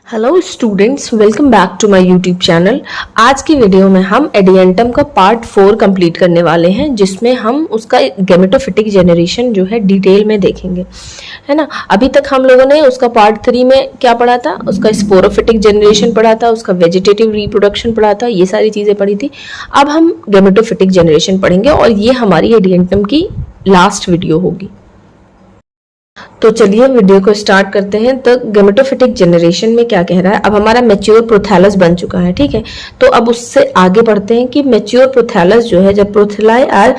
Hello students, welcome back to my YouTube channel. आज की video में हम एडियंटम का पार्ट 4 कंप्लीट करने वाले हैं, जिसमें हम उसका गेमेटोफिटिक जनरेशन जो है डिटेल में देखेंगे, है ना। अभी तक हम लोगों ने उसका पार्ट 3 में क्या पढ़ा था, उसका स्पोरोफिटिक जनरेशन पढ़ा था, उसका वेजिटेटिव रिप्रोडक्शन पढ़ा था, ये सारी चीज़ें पढ़ी थी। अब हम गेमेटोफिटिक जनरेशन पढ़ेंगे और ये हमारी एडियंटम की लास्ट वीडियो होगी। तो चलिए वीडियो को स्टार्ट करते हैं। तो गेमेटोफिटिक जनरेशन में क्या कह रहा है, अब हमारा मैच्योर प्रोथैलस बन चुका है, ठीक है। तो अब उससे आगे बढ़ते हैं कि मैच्योर प्रोथैलस जो है, जब प्रोथेलाई आर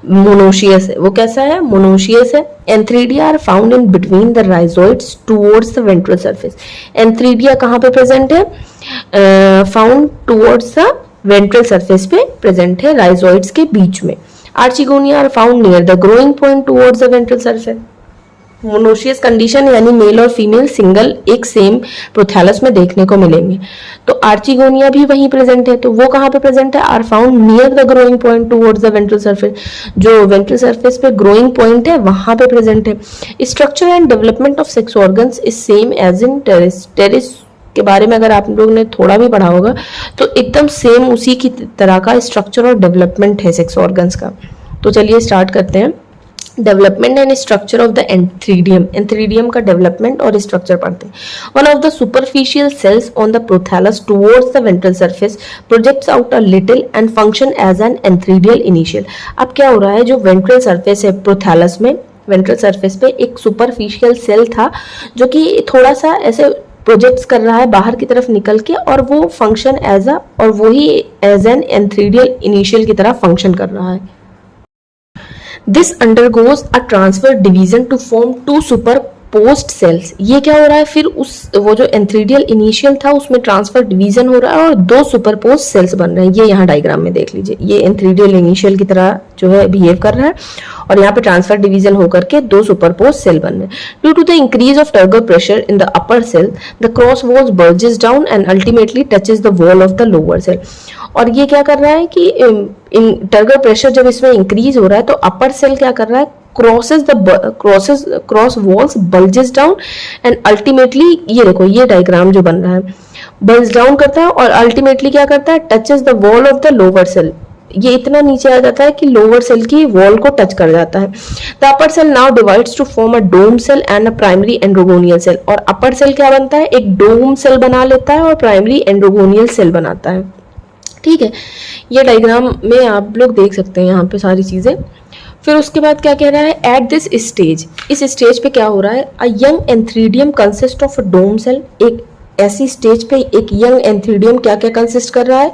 मोनोशियस है, वो कैसा है, मोनोशियस है। Antheridia are found in between the rhizoids towards the ventral surface. Antheridia कहाँ पे प्रेजेंट है, found towards the ventral surface पे प्रेजेंट है, राइजोइड्स के बीच में। Archegonia are found near the growing point towards the ventral surface. Monoecious condition यानी male और फीमेल सिंगल एक सेम प्रोथैलस में देखने को मिलेंगे। तो आर्चिगोनिया भी वहीं प्रेजेंट है, तो वो कहाँ पे प्रेजेंट है, are found near the growing point towards the ventral surface. जो वेंट्रल सरफेस पे ग्रोइंग पॉइंट है वहां पे प्रेजेंट है। Structure and development of sex organs is same as in Pteris. Pteris के बारे में अगर आप लोगों ने थोड़ा भी पढ़ा होगा तो एकदम सेम उसी की तरह का स्ट्रक्चर और डेवलपमेंट है सेक्स ऑर्गन्स का। तो चलिए स्टार्ट करते हैं। Development and structure of the antheridium. Antheridium का डेवलपमेंट और स्ट्रक्चर पढ़ते हैं। One of the superficial cells on the prothallus towards the ventral surface projects out a little and function as an antheridial initial. अब क्या हो रहा है, जो वेंट्रल सरफेस है प्रोथैलस में, वेंट्रल सरफेस पे एक सुपरफिशियल सेल था जो कि थोड़ा सा ऐसे प्रोजेक्ट्स कर रहा है बाहर की तरफ निकल के, और वो फंक्शन एज अ, और वही एज एन एंथ्रीडियल इनिशियल की तरह फंक्शन कर रहा है। This undergoes a transfer division to form two superposed cells। ये क्या हो रहा है, फिर उस वो जो एंथ्रीडियल इनिशियल था उसमें ट्रांसफर डिवीजन हो रहा है और दो सुपरपोज सेल्स बन रहे हैं। ये यहाँ डायग्राम में देख लीजिए, ये एंथ्रीडियल इनिशियल की तरह जो है बिहेव कर रहा है और यहाँ पे ट्रांसफर डिवीजन होकर के दो सुपरपोज सेल बन रहे हैं। Due to the increase of turgor pressure in the upper cell, the cross walls bulges down and ultimately touches the wall of the lower cell. और ये क्या कर रहा है कि टर्गर प्रेशर जब इसमें इंक्रीज हो रहा है तो अपर सेल क्या कर रहा है, cross walls bulges down and ultimately, ये देखो ये डायग्राम जो बन रहा है, बल्ज डाउन करता है और अल्टीमेटली क्या करता है, touches the wall of the lower cell. ये इतना नीचे आ जाता है कि लोअर सेल की वॉल को टच कर जाता है। The upper cell now divides to form a dome cell and a primary androgonial cell. और अपर सेल क्या बनता है, एक डोम सेल बना लेता है और प्राइमरी एंड्रोगोनियल सेल बनाता है, ठीक है। ये डायग्राम में आप लोग देख सकते हैं यहाँ पे सारी चीजें। फिर उसके बाद क्या कह रहा है, एट दिस स्टेज, इस स्टेज पे क्या हो रहा है, a young antheridium consist of a dome cell. एक ऐसी स्टेज पे एक यंग एंथ्रीडियम क्या क्या कंसिस्ट कर रहा है,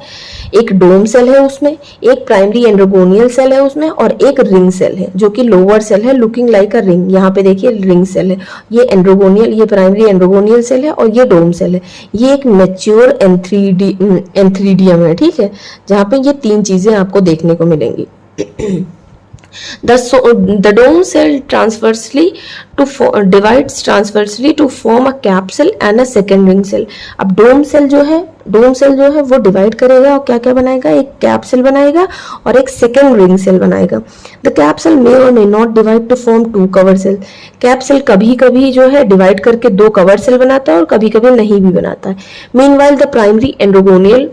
एक डोम सेल है उसमें, एक प्राइमरी एंड्रोगोनियल सेल है उसमें, और एक रिंग सेल है जो कि लोअर सेल है, लुकिंग लाइक अ रिंग। यहाँ पे देखिए रिंग सेल है, ये एंड्रोगोनियल, ये प्राइमरी एंड्रोगोनियल सेल है और ये डोम सेल है। ये एक मैच्योर एंथ्रीडियम है, ठीक है, जहाँ पे ये तीन चीजें आपको देखने को मिलेंगी। The dome cell divides transversely to form a capsule and a second ring cell। अब डोम सेल जो है वो डिवाइड करेगा और क्या क्या बनाएगा, एक कैप्सूल बनाएगा और एक सेकेंड रिंग सेल बनाएगा। The capsule may or may not divide to form two cover cell. Capsule कभी कभी जो है डिवाइड करके दो कवर सेल बनाता है और कभी कभी नहीं भी बनाता है। Meanwhile the primary androgonial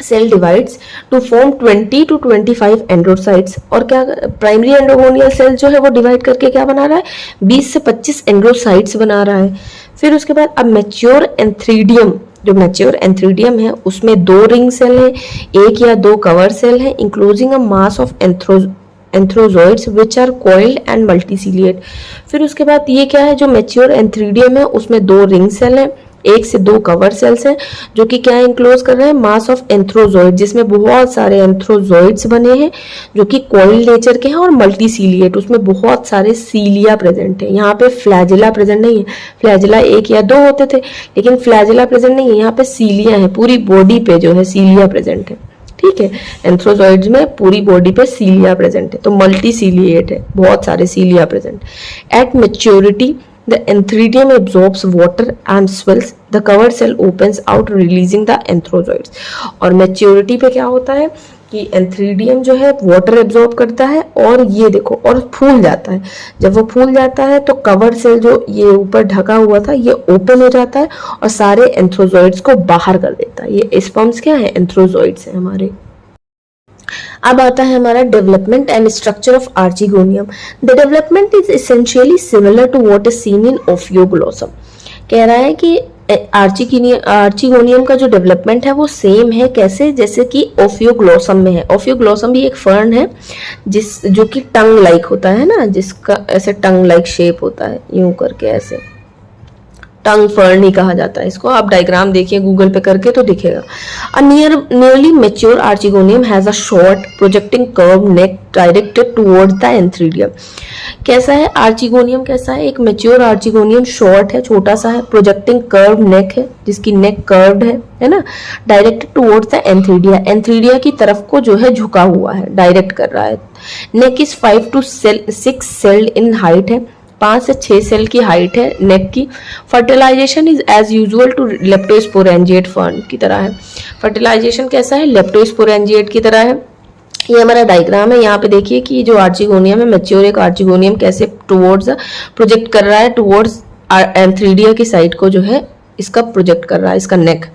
cell divides to form 20 to 25 androcytes. और क्या प्राइमरी एंड्रोगोनियल सेल जो है वो डिवाइड करके क्या बना रहा है, 20 से 25 एंड्रोसाइट्स बना रहा है। फिर उसके बाद अब मैच्योर एंथ्रीडियम, जो मैच्योर एंथ्रीडियम है उसमें दो रिंग सेल है, एक या दो कवर सेल है, enclosing a mass of antherozoids which are coiled and multiciliate. फिर उसके बाद ये क्या है, जो मैच्योर एंथ्रीडियम है उसमें दो रिंग सेल है, एक से दो कवर सेल्स हैं जो कि क्या इंक्लोज कर रहे हैं, मास ऑफ एंथ्रोजोइड, जिसमें बहुत सारे एंथ्रोजोइड्स बने हैं जो कि कॉइल नेचर के हैं, और मल्टीसीलिएट, उसमें बहुत सारे सीलिया प्रेजेंट है। यहाँ पे फ्लैजिला प्रेजेंट नहीं है, फ्लैजिला एक या दो होते थे लेकिन फ्लैजिला प्रेजेंट नहीं है, यहाँ पे सीलिया है, पूरी बॉडी पे जो है सीलिया प्रेजेंट है, ठीक है। एंथ्रोजोइड्स में पूरी बॉडी पे सीलिया प्रेजेंट है, तो मल्टीसीलिएट है, बहुत सारे cilia present. At maturity the antheridium absorbs water and swells, the cover cell opens out releasing the anthrozoids। और मैच्योरिटी पे क्या होता है कि एंथ्रीडियम जो है वाटर एब्जॉर्ब करता है और ये देखो और फूल जाता है। जब वो फूल जाता है तो कवर सेल जो ये ऊपर ढका हुआ था ये ओपन हो जाता है और सारे एंथ्रोजोइड्स को बाहर कर देता है। ये स्पर्म्स क्या है, एंथ्रोजोइड्स है हमारे। अब आता है हमारा development and structure of archegonium. The development is essentially similar to what is seen in Ophioglossum. कह रहा है कि आर्चिगोनियम का जो डेवलपमेंट है वो सेम है, कैसे, जैसे कि ओफियोग्लोसम में है। ओफियोग्लोसम भी एक फर्न है जो कि टंग लाइक होता है ना, जिसका ऐसे टंग लाइक शेप होता है, यूं करके ऐसे टंग फर्न ही कहा जाता है इसको। आप डायग्राम देखिए गूगल पे करके तो दिखेगा। A nearly mature archegonium has a short projecting curve neck directed towards the antheridium. कैसा है आर्चिगोनियम, कैसा है, एक मैच्योर आर्चिगोनियम शॉर्ट है, छोटा सा है, प्रोजेक्टिंग कर्व नेक है, जिसकी नेक कर्व्ड है ना, directed towards the antheridia, antheridia की तरफ को जो है झुका हुआ है, डायरेक्ट कर रहा है। Neck is 5 to 6 cell in height है, 5 से 6 सेल की हाइट है नेक की। Fertilisation is as usual to leptosporangiate fern की तरह है। फर्टिलाइजेशन कैसा है, लेप्टोस्पोरेंजिएट की तरह है। ये हमारा डायग्राम है, यहाँ पे देखिए कि जो आर्चिगोनियम है, मैच्योर एक आर्चिगोनियम कैसे टुवर्ड्स प्रोजेक्ट कर रहा है, टुवर्ड्स एंथ्रीडिया की साइड को जो है इसका प्रोजेक्ट कर रहा है, इसका नेक।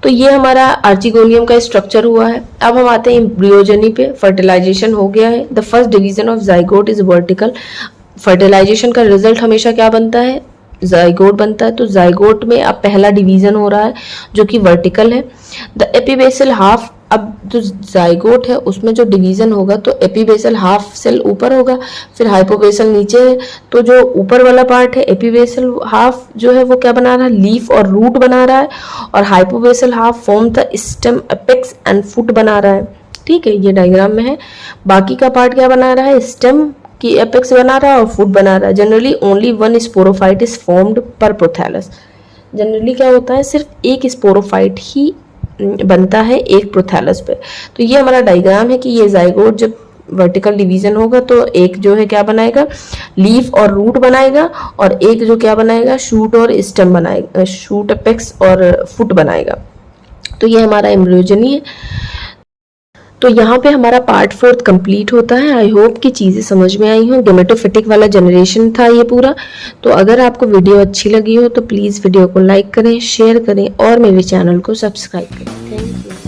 तो ये हमारा आर्चिगोनियम का स्ट्रक्चर हुआ है। अब हम आते हैं एम्ब्रियोजेनी पे। फर्टिलाइजेशन हो गया है। The first division of zygote is vertical. Fertilisation का रिजल्ट हमेशा क्या बनता है, जाइगोट बनता है। तो जाइगोट में अब पहला डिवीजन हो रहा है जो कि वर्टिकल है। द एपिबेसल हाफ, अब जो जाइगोट है उसमें जो डिवीजन होगा तो एपिबेसल हाफ सेल ऊपर होगा, फिर हाइपोबेसल नीचे है। तो जो ऊपर वाला पार्ट है एपिबेसल हाफ जो है वो क्या बना रहा है, लीफ और रूट बना रहा है, और hypobasal half form the stem, apex and foot बना रहा है। ठीक है, ये डायग्राम में है। बाकी का पार्ट क्या बना रहा है, स्टेम की एपेक्स बना रहा है और फुट बना रहा है। Generally only one sporophyte is formed पर प्रोथैलस। जनरली क्या होता है, सिर्फ एक स्पोरोफाइट ही बनता है एक प्रोथैलस पे। तो ये हमारा डायग्राम है कि ये जाइगोट जब वर्टिकल डिवीजन होगा तो एक जो है क्या बनाएगा, लीफ और रूट बनाएगा, और एक जो क्या बनाएगा, शूट और स्टेम बनाएगा, शूट, एपेक्स और फुट बनाएगा। तो ये हमारा एम्ब्रियोजेनी है। तो यहाँ पे हमारा पार्ट 4 कंप्लीट होता है। आई होप कि चीज़ें समझ में आई हों। गेमेटोफिटिक वाला जनरेशन था ये पूरा। तो अगर आपको वीडियो अच्छी लगी हो तो प्लीज़ वीडियो को लाइक करें, शेयर करें और मेरे चैनल को सब्सक्राइब करें। Thank you.